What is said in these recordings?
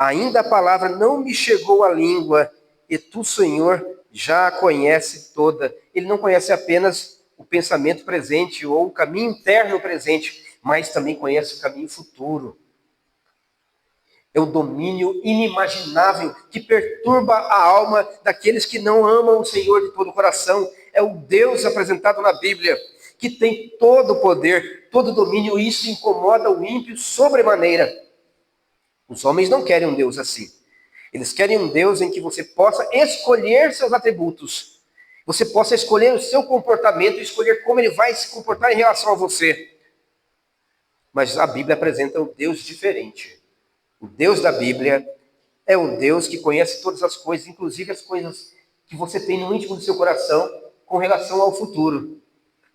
Ainda a palavra não me chegou à língua, e tu, Senhor, já a conhece toda. Ele não conhece apenas o pensamento presente ou o caminho interno presente, mas também conhece o caminho futuro. É o domínio inimaginável que perturba a alma daqueles que não amam o Senhor de todo o coração. É o Deus apresentado na Bíblia, que tem todo o poder, todo o domínio, e isso incomoda o ímpio sobremaneira. Os homens não querem um Deus assim. Eles querem um Deus em que você possa escolher seus atributos. Você possa escolher o seu comportamento, escolher como ele vai se comportar em relação a você. Mas a Bíblia apresenta um Deus diferente. O Deus da Bíblia é o Deus que conhece todas as coisas, inclusive as coisas que você tem no íntimo do seu coração com relação ao futuro.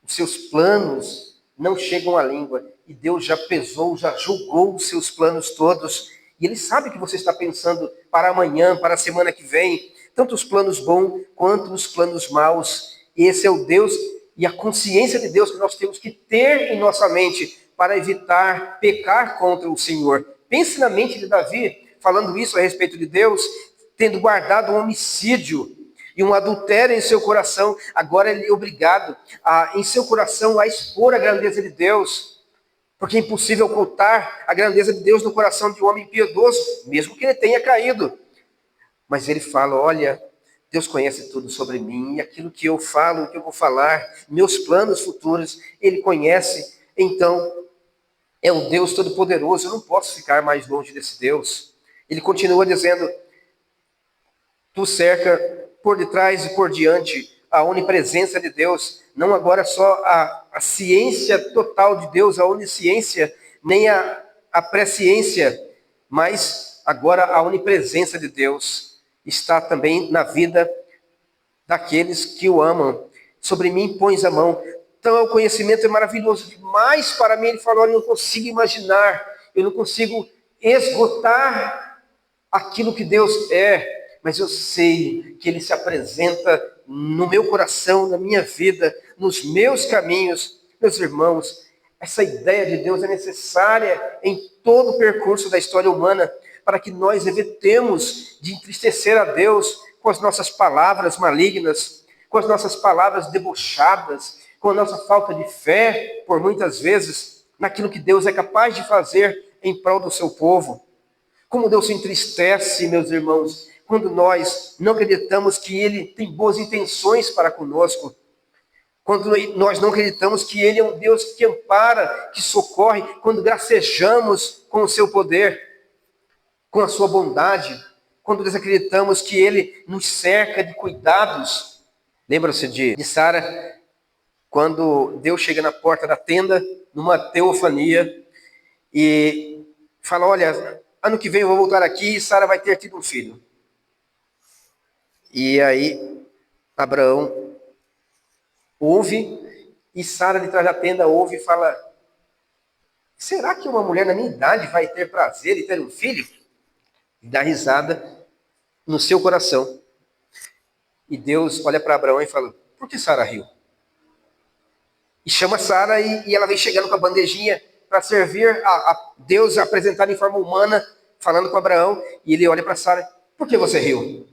Os seus planos não chegam à língua, e Deus já pesou, já julgou os seus planos todos, e Ele sabe que você está pensando para amanhã, para a semana que vem, tanto os planos bons quanto os planos maus. Esse é o Deus e a consciência de Deus que nós temos que ter em nossa mente para evitar pecar contra o Senhor. Pense na mente de Davi, falando isso a respeito de Deus, tendo guardado um homicídio e um adultério em seu coração. Agora ele é obrigado em seu coração a expor a grandeza de Deus, porque é impossível ocultar a grandeza de Deus no coração de um homem piedoso, mesmo que ele tenha caído. Mas ele fala, olha, Deus conhece tudo sobre mim, e aquilo que eu falo, o que eu vou falar, meus planos futuros, Ele conhece. Então, é o Deus Todo-Poderoso, eu não posso ficar mais longe desse Deus. Ele continua dizendo, tu cerca por detrás e por diante a onipresença de Deus, não agora só a ciência total de Deus, a onisciência, nem a presciência, mas agora a onipresença de Deus está também na vida daqueles que o amam. Sobre mim pões a mão. Então o conhecimento é maravilhoso demais para mim. Ele falou, eu não consigo imaginar, eu não consigo esgotar aquilo que Deus é, mas eu sei que Ele se apresenta no meu coração, na minha vida, nos meus caminhos. Meus irmãos, essa ideia de Deus é necessária em todo o percurso da história humana, para que nós evitemos de entristecer a Deus com as nossas palavras malignas, com as nossas palavras debochadas, com a nossa falta de fé, por muitas vezes, naquilo que Deus é capaz de fazer em prol do seu povo. Como Deus se entristece, meus irmãos, quando nós não acreditamos que Ele tem boas intenções para conosco, quando nós não acreditamos que Ele é um Deus que ampara, que socorre, quando gracejamos com o seu poder, com a sua bondade, quando desacreditamos que Ele nos cerca de cuidados. Lembra-se de Sara, quando Deus chega na porta da tenda, numa teofania, e fala, olha, ano que vem eu vou voltar aqui e Sara vai ter tido um filho. E aí, Abraão ouve, e Sara de trás da tenda ouve e fala, será que uma mulher na minha idade vai ter prazer em ter um filho? E dá risada no seu coração. E Deus olha para Abraão e fala, por que Sara riu? E chama Sara e ela vem chegando com a bandejinha para servir a Deus apresentado em forma humana, falando com Abraão, e ele olha para Sara, por que você riu?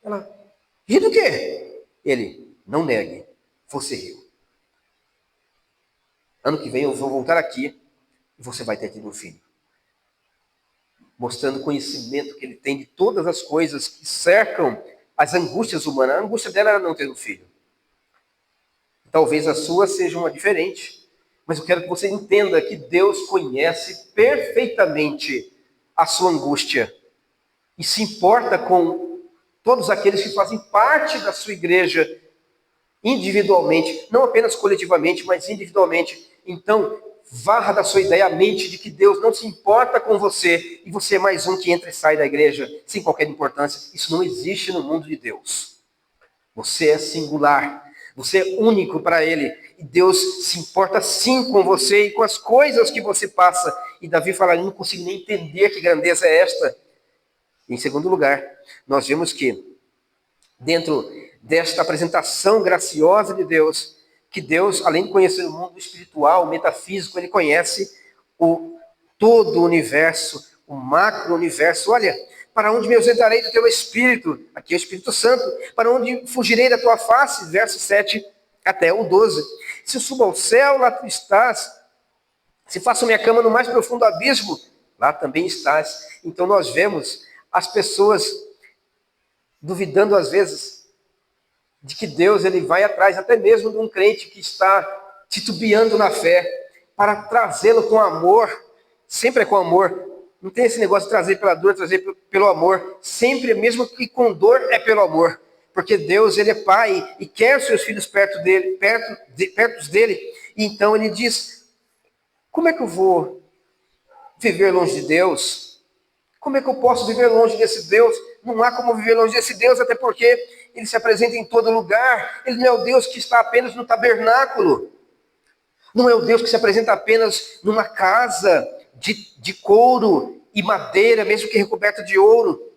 Ela, ri do quê? Ele, não negue, você riu. Ano que vem eu vou voltar aqui e você vai ter tido um filho. Mostrando o conhecimento que ele tem de todas as coisas que cercam as angústias humanas. A angústia dela era não ter um filho. Talvez a sua seja uma diferente, mas eu quero que você entenda que Deus conhece perfeitamente a sua angústia e se importa com todos aqueles que fazem parte da sua igreja individualmente, não apenas coletivamente, mas individualmente. Então, varra da sua ideia a mente de que Deus não se importa com você e você é mais um que entra e sai da igreja sem qualquer importância. Isso não existe no mundo de Deus. Você é singular, você é único para Ele, e Deus se importa sim com você e com as coisas que você passa. E Davi fala, eu não consigo nem entender que grandeza é esta. Em segundo lugar, nós vemos que dentro desta apresentação graciosa de Deus, que Deus, além de conhecer o mundo espiritual, metafísico, Ele conhece todo o universo, o macro-universo. Olha, para onde me ausentarei do teu Espírito? Aqui é o Espírito Santo. Para onde fugirei da tua face? Verso 7 até o 12. Se eu subo ao céu, lá tu estás. Se faço minha cama no mais profundo abismo, lá também estás. Então nós vemos as pessoas duvidando às vezes de que Deus ele vai atrás até mesmo de um crente que está titubeando na fé, para trazê-lo com amor, sempre é com amor. Não tem esse negócio de trazer pela dor, trazer pelo amor. Sempre, mesmo que com dor, é pelo amor. Porque Deus, ele é Pai e quer os seus filhos perto dele, perto dele. E então ele diz, como é que eu vou viver longe de Deus? Como é que eu posso viver longe desse Deus? Não há como viver longe desse Deus, até porque ele se apresenta em todo lugar. Ele não é o Deus que está apenas no tabernáculo. Não é o Deus que se apresenta apenas numa casa de couro e madeira, mesmo que recoberta de ouro.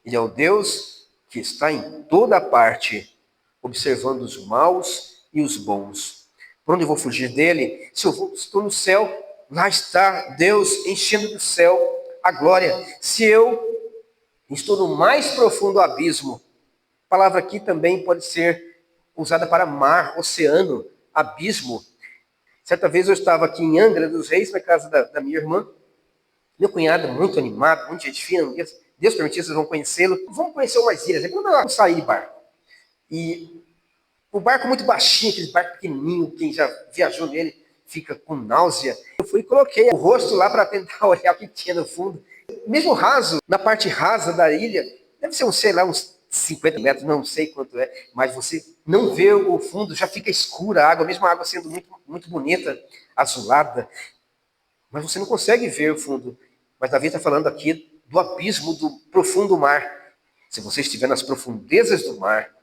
Ele é o Deus que está em toda parte, observando os maus e os bons. Por onde eu vou fugir dele? Se eu estou no céu, lá está Deus enchendo do céu a glória. Se eu estou no mais profundo abismo, a palavra aqui também pode ser usada para mar, oceano, abismo. Certa vez eu estava aqui em Angra dos Reis, na casa da minha irmã. Meu cunhado, muito animado, muito gente fina. Deus permitir, vocês vão conhecê-lo. Vamos conhecer umas ilhas. Vamos sair de barco. E o barco muito baixinho, aquele barco pequenininho, quem já viajou nele fica com náusea. Eu fui e coloquei o rosto lá para tentar olhar o que tinha no fundo. Mesmo raso, na parte rasa da ilha, deve ser, sei lá, uns 50 metros, não sei quanto é, mas você não vê o fundo, já fica escura a água, mesmo a água sendo muito, muito bonita, azulada, mas você não consegue ver o fundo. Mas Davi está falando aqui do abismo, do profundo mar. Se você estiver nas profundezas do mar,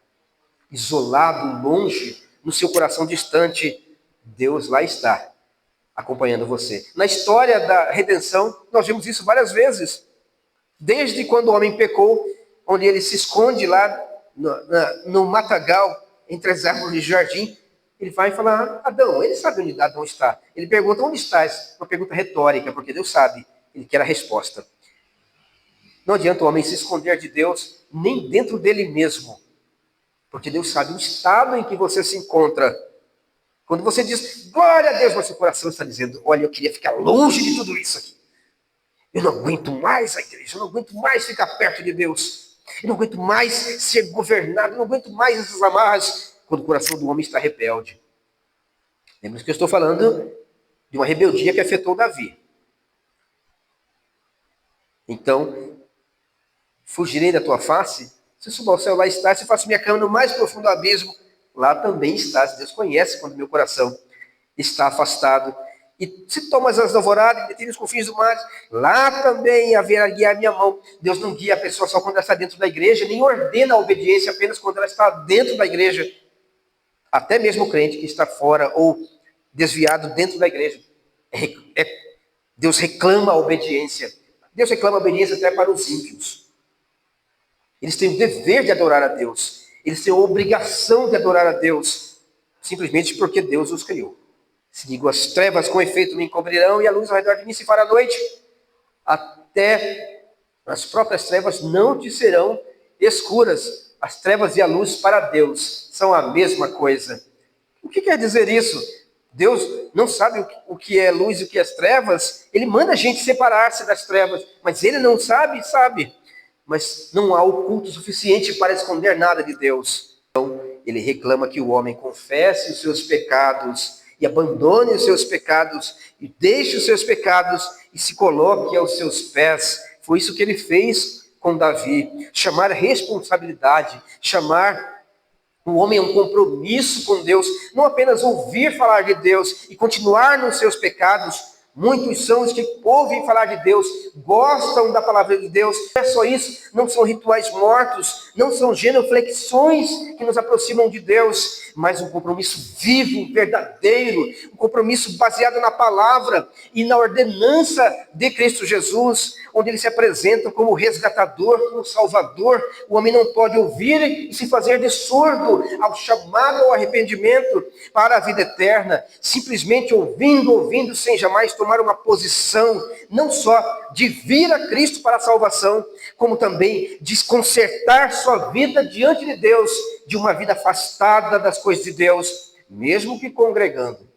isolado, longe, no seu coração distante, Deus lá está, acompanhando você. Na história da redenção, nós vimos isso várias vezes. Desde quando o homem pecou, onde ele se esconde lá no matagal, entre as árvores de jardim, ele vai falar, Adão, ele sabe onde Adão está. Ele pergunta, onde estás? Uma pergunta retórica, porque Deus sabe, ele quer a resposta. Não adianta o homem se esconder de Deus, nem dentro dele mesmo, porque Deus sabe o estado em que você se encontra. Quando você diz, glória a Deus, mas seu coração está dizendo, olha, eu queria ficar longe de tudo isso aqui. Eu não aguento mais a igreja, eu não aguento mais ficar perto de Deus. Eu não aguento mais ser governado, eu não aguento mais essas amarras, quando o coração do homem está rebelde. Lembra que eu estou falando de uma rebeldia que afetou Davi. Então, fugirei da tua face? Se eu subir ao céu, lá estás. Se eu faço minha cama no mais profundo abismo, lá também estás. Deus conhece quando meu coração está afastado. E se tomas as alvoradas e detém os confins do mar, lá também haverá guiar minha mão. Deus não guia a pessoa só quando ela está dentro da igreja, nem ordena a obediência apenas quando ela está dentro da igreja. Até mesmo o crente que está fora ou desviado dentro da igreja, Deus reclama a obediência. Deus reclama a obediência até para os ímpios. Eles têm o dever de adorar a Deus. Eles têm a obrigação de adorar a Deus, simplesmente porque Deus os criou. Se digo, as trevas com efeito me encobrirão e a luz ao redor de mim se fará noite. Até as próprias trevas não te serão escuras. As trevas e a luz para Deus são a mesma coisa. O que quer dizer isso? Deus não sabe o que é luz e o que é as trevas. Ele manda a gente separar-se das trevas. Mas ele não sabe? Sabe. Mas não há oculto suficiente para esconder nada de Deus. Então, ele reclama que o homem confesse os seus pecados e abandone os seus pecados, e deixe os seus pecados, e se coloque aos seus pés. Foi isso que ele fez com Davi. Chamar responsabilidade, chamar o homem a um compromisso com Deus, não apenas ouvir falar de Deus e continuar nos seus pecados. Muitos são os que ouvem falar de Deus, gostam da palavra de Deus. Não é só isso, não são rituais mortos, não são genuflexões que nos aproximam de Deus, mas um compromisso vivo, verdadeiro, um compromisso baseado na palavra e na ordenança de Cristo Jesus, onde ele se apresenta como resgatador, como salvador. O homem não pode ouvir e se fazer de surdo ao chamado ao arrependimento para a vida eterna, simplesmente ouvindo, sem jamais tomar tomar uma posição, não só de vir a Cristo para a salvação, como também de consertar sua vida diante de Deus, de uma vida afastada das coisas de Deus, mesmo que congregando.